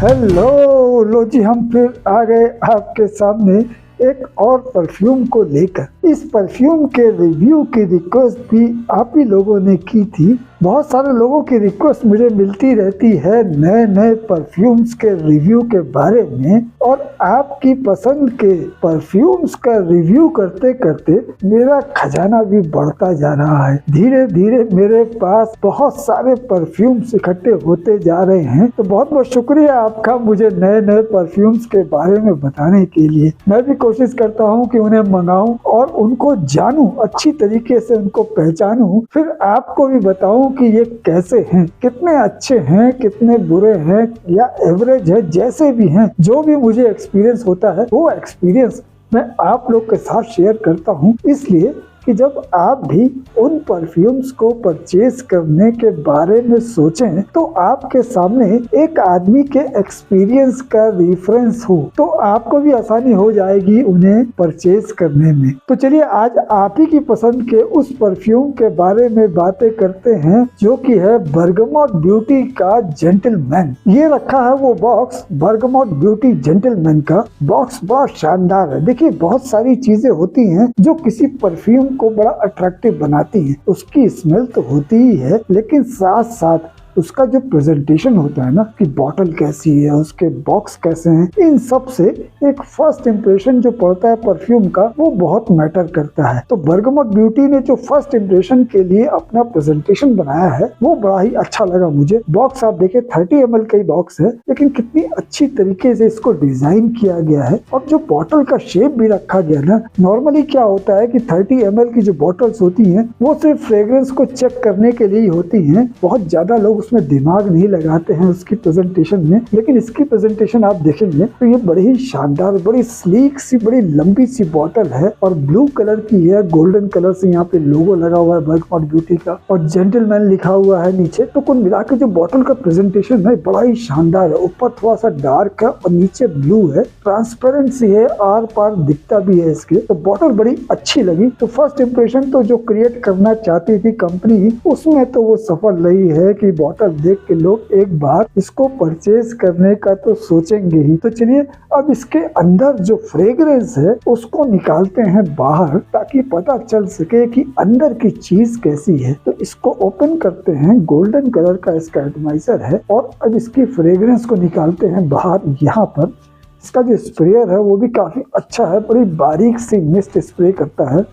Hello लो जी, हम फिर आ गए आपके सामने एक और परफ्यूम को लेकर। इस परफ्यूम के रिव्यू की रिक्वेस्ट भी आप ही लोगों ने की थी। बहुत सारे लोगों की रिक्वेस्ट मुझे मिलती रहती है नए नए परफ्यूम्स के रिव्यू के बारे में, और आपकी पसंद के परफ्यूम्स का रिव्यू करते करते मेरा खजाना भी बढ़ता जा रहा है। धीरे धीरे मेरे पास बहुत सारे परफ्यूम्स इकट्ठे होते जा रहे हैं। तो बहुत बहुत शुक्रिया आपका मुझे नए नए परफ्यूम्स के बारे में बताने के लिए। मैं भी कोशिश करता हूँ कि उन्हें मंगाऊं और उनको जानूं, अच्छी तरीके से उनको पहचानूं, फिर आपको भी बताऊं कि ये कैसे हैं, कितने अच्छे हैं, कितने बुरे हैं या एवरेज है। जैसे भी हैं, जो भी मुझे एक्सपीरियंस होता है वो एक्सपीरियंस मैं आप लोग के साथ शेयर करता हूँ, इसलिए कि जब आप भी उन परफ्यूम्स को परचेज करने के बारे में सोचें तो आपके सामने एक आदमी के एक्सपीरियंस का रेफरेंस हो, तो आपको भी आसानी हो जाएगी उन्हें परचेज करने में। तो चलिए आज आप ही की पसंद के उस परफ्यूम के बारे में बातें करते हैं, जो कि है बर्गमोट ब्यूटी का जेंटलमैन। ये रखा है वो बॉक्स, बर्गमोट ब्यूटी जेंटलमैन का बॉक्स बहुत शानदार है। देखिए, बहुत सारी चीजें होती हैं जो किसी परफ्यूम को बड़ा अट्रैक्टिव बनाती है। उसकी स्मेल तो होती ही है, लेकिन साथ साथ उसका जो प्रेजेंटेशन होता है ना, कि बॉटल कैसी है, उसके बॉक्स कैसे हैं, इन सब से एक फर्स्ट इम्प्रेशन जो पड़ता है परफ्यूम का, वो बहुत मैटर करता है। तो बर्गमोट ब्यूटी ने जो फर्स्ट इम्प्रेशन के लिए अपना प्रेजेंटेशन बनाया है वो बड़ा ही अच्छा लगा मुझे। बॉक्स आप देखें 30 ml का ही बॉक्स है, लेकिन कितनी अच्छी तरीके से इसको डिजाइन किया गया है। और जो बॉटल का शेप भी रखा गया ना, नॉर्मली क्या होता है कि 30 ml की जो बॉटल्स होती हैं वो सिर्फ फ्रेग्रेंस को चेक करने के लिए ही होती हैं। बहुत ज्यादा लोग उसमें दिमाग नहीं लगाते हैं उसकी प्रेजेंटेशन में, लेकिन इसकी प्रेजेंटेशन आप देखेंगे तो ये बड़ी ही शानदार, बड़ी स्लीक सी, बड़ी लंबी सी बॉटल है और ब्लू कलर की है। गोल्डन कलर से यहाँ पे लोगो लगा हुआ है बर्गमोट ब्यूटी का, और जेंटलमैन लिखा हुआ है नीचे। तो कुल मिला के जो बॉटल का प्रेजेंटेशन है बड़ा ही शानदार है। ऊपर थोड़ा सा डार्क है और नीचे ब्लू है, ट्रांसपेरेंट सी है, आर पार दिखता भी है इसके। तो बॉटल बड़ी अच्छी लगी। तो फर्स्ट इम्प्रेशन तो जो क्रिएट करना चाहती थी कंपनी, उसमें तो वो सफल रही है कि बॉटल देख के लोग एक बार इसको परचेज करने का तो सोचेंगे ही। तो चलिए अब इसके अंदर जो फ्रेग्रेंस है उसको निकालते हैं बाहर, ताकि पता चल सके कि अंदर की चीज कैसी है। तो इसको ओपन करते हैं, गोल्डन कलर का इसका एटमाइजर है, और अब इसकी फ्रेग्रेंस को निकालते हैं बाहर। यहाँ पर इसका जो स्प्रेयर है वो भी काफी अच्छा है, बड़ी बारीक सी मिस्ट स्प्रे करता है।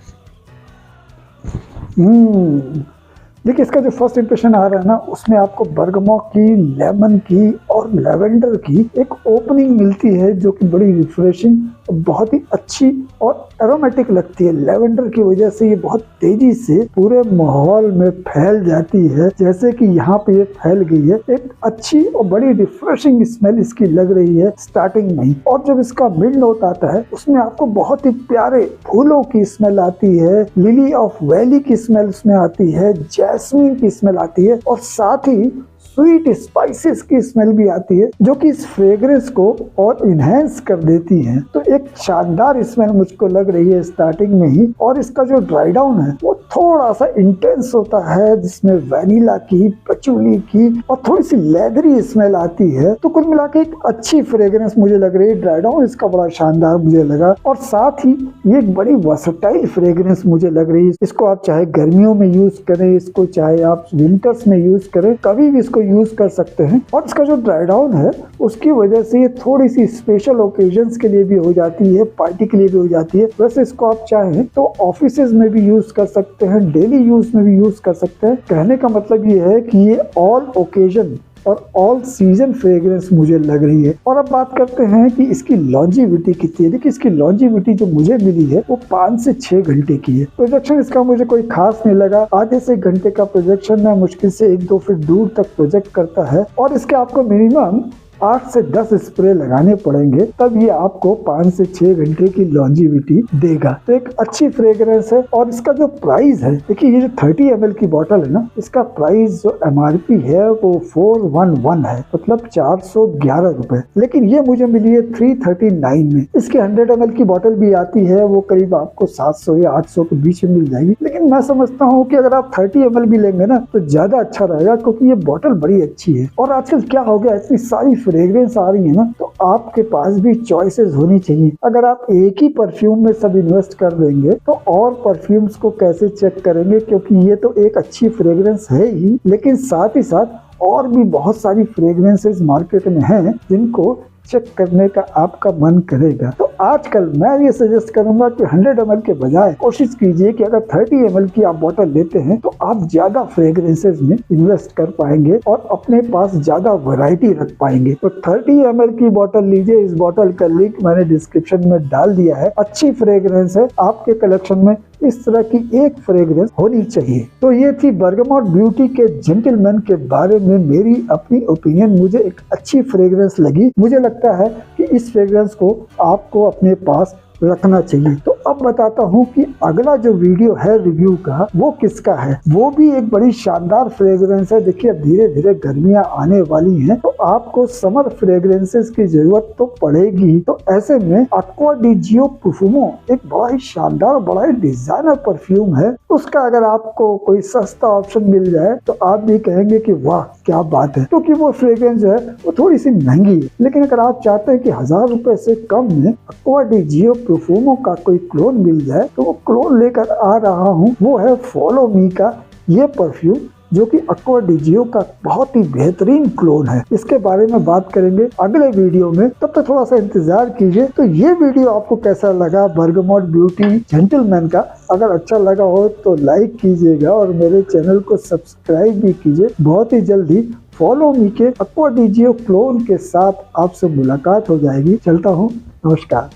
देखिए, इसका जो फर्स्ट इंप्रेशन आ रहा है ना, उसमें आपको बर्गमोट की, लेमन की और लेवेंडर की एक ओपनिंग मिलती है, जो कि बड़ी रिफ्रेशिंग, बहुत ही अच्छी और एरोमेटिक लगती है। लेवेंडर की वजह से ये बहुत तेजी से पूरे माहौल में फैल जाती है, जैसे कि यहाँ पे ये फैल गई है। एक अच्छी और बड़ी रिफ्रेशिंग स्मेल इसकी लग रही है स्टार्टिंग में ही। और जब इसका मिड नोट आता है उसमें आपको बहुत ही प्यारे फूलों की स्मेल आती है, लिली ऑफ वैली की स्मेल उसमें आती है, जैस्मीन की स्मेल आती है, और साथ ही स्वीट स्पाइसेस की स्मेल भी आती है, जो कि इस फ्रेग्रेंस को और इनहेंस कर देती है। तो एक शानदार स्मेल मुझको लग रही है स्टार्टिंग में ही। और इसका जो ड्राई डाउन है वो थोड़ा सा इंटेंस होता है, जिसमें वैनिला की, पचूली की और थोड़ी सी लेदरी स्मेल आती है। तो कुल मिला के एक अच्छी फ्रेग्रेंस मुझे लग रही है। ड्राई डाउन इसका बड़ा शानदार मुझे लगा, और साथ ही ये एक बड़ी वर्सेटाइल फ्रेग्रेंस मुझे लग रही है। इसको आप चाहे गर्मियों में यूज करें, इसको चाहे आप विंटर्स में यूज करें, कभी भी इसको यूज कर सकते हैं। और इसका जो ड्राई डाउन है उसकी वजह से ये थोड़ी सी स्पेशल ओकेजन्स के लिए भी हो जाती है, पार्टी के लिए भी हो जाती है। वैसे इसको आप चाहें तो ऑफिसेज में भी यूज कर सकते हैं, डेली यूज में भी यूज कर सकते हैं। कहने का मतलब ये है कि ये ऑल ओकेजन और ऑल सीजन फ्रेग्रेंस मुझे लग रही है। और अब बात करते हैं कि इसकी लॉन्जिविटी कितनी है। देखिए, इसकी लॉन्जिविटी जो मुझे मिली है वो 5 से 6 घंटे की है। प्रोजेक्शन इसका मुझे कोई खास नहीं लगा। आधे से 1 घंटे का प्रोजेक्शन है, मुश्किल से 1-2 फीट दूर तक प्रोजेक्ट करता है। और इसके आपको मिनिमम 8 से 10 स्प्रे लगाने पड़ेंगे, तब ये आपको 5 से 6 घंटे की लॉन्जिविटी देगा। तो एक अच्छी फ्रेग्रेंस है। और इसका जो प्राइस है, देखिए ये जो 30 ml की बोतल है ना, इसका प्राइस जो MRP है वो 411 है, मतलब 411 रुपए। लेकिन ये मुझे मिली है 339 में। इसकी 100 ml की बोतल भी आती है, वो करीब आपको 700 या 800 के बीच में मिल जाएगी। लेकिन मैं समझता हूँ कि अगर आप 30 ml भी लेंगे ना तो ज्यादा अच्छा रहेगा, क्योंकि ये बोतल बड़ी अच्छी है। और आजकल क्या हो गया, इतनी सारी फ्रेग्रेंस आ रही है ना, तो आपके पास भी चॉइसेस होनी चाहिए। अगर आप एक ही परफ्यूम में सब इन्वेस्ट कर देंगे तो और परफ्यूम्स को कैसे चेक करेंगे, क्योंकि ये तो एक अच्छी फ्रेग्रेंस है ही, लेकिन साथ ही साथ और भी बहुत सारी फ्रेग्रेंसेस मार्केट में हैं जिनको चेक करने का आपका मन करेगा। तो आजकल मैं ये सजेस्ट करूंगा कि 100 ml के बजाय कोशिश कीजिए कि अगर 30 ml की आप बोतल लेते हैं तो आप ज्यादा फ्रेग्रेंसेस में इन्वेस्ट कर पाएंगे और अपने पास ज्यादा वैरायटी रख पाएंगे। तो 30 ml की बोतल लीजिए। इस बोतल का लिंक मैंने डिस्क्रिप्शन में डाल दिया है। अच्छी फ्रेग्रेंस है, आपके कलेक्शन में इस तरह की एक फ्रेग्रेंस होनी चाहिए। तो ये थी बर्गामोट ब्यूटी के जेंटलमैन के बारे में मेरी अपनी ओपिनियन। मुझे एक अच्छी फ्रेग्रेंस लगी। मुझे लगता है कि इस फ्रेग्रेंस को आपको अपने पास रखना चाहिए। तो अब बताता हूँ कि अगला जो वीडियो है रिव्यू का वो किसका है। वो भी एक बड़ी शानदार फ्रेग्रेंस है। देखिए, अब धीरे धीरे गर्मियां आने वाली हैं तो आपको समर फ्रेग्रेंसेस की जरूरत तो पड़ेगी। तो ऐसे में एक्वा डी जियो परफ्यूमो एक बड़ा ही शानदार, बड़ा ही डिजाइनर परफ्यूम है। उसका अगर आपको कोई सस्ता ऑप्शन मिल जाए तो आप भी कहेंगे कि वाह क्या बात है, क्योंकि वो फ्रेग्रेंस है वो थोड़ी सी महंगी है। लेकिन अगर आप चाहते हैं कि 1000 रुपए से कम में एक्वा डी जियो परफ्यूमो का कोई क्लोन मिल जाए तो वो क्लोन लेकर आ रहा हूँ। वो है फॉलो मी का ये परफ्यूम, जो कि एक्वा डी जियो का बहुत ही बेहतरीन क्लोन है। इसके बारे में बात करेंगे अगले वीडियो में, तब तक थोड़ा सा इंतजार कीजिए। तो ये वीडियो आपको कैसा लगा बर्गामोट ब्यूटी जेंटलमैन का? अगर अच्छा लगा हो तो लाइक कीजिएगा और मेरे चैनल को सब्सक्राइब भी कीजिए। बहुत ही जल्दी फॉलो मी के एक्वा डी जियो क्लोन के साथ आपसे मुलाकात हो जाएगी। चलता हूँ, नमस्कार।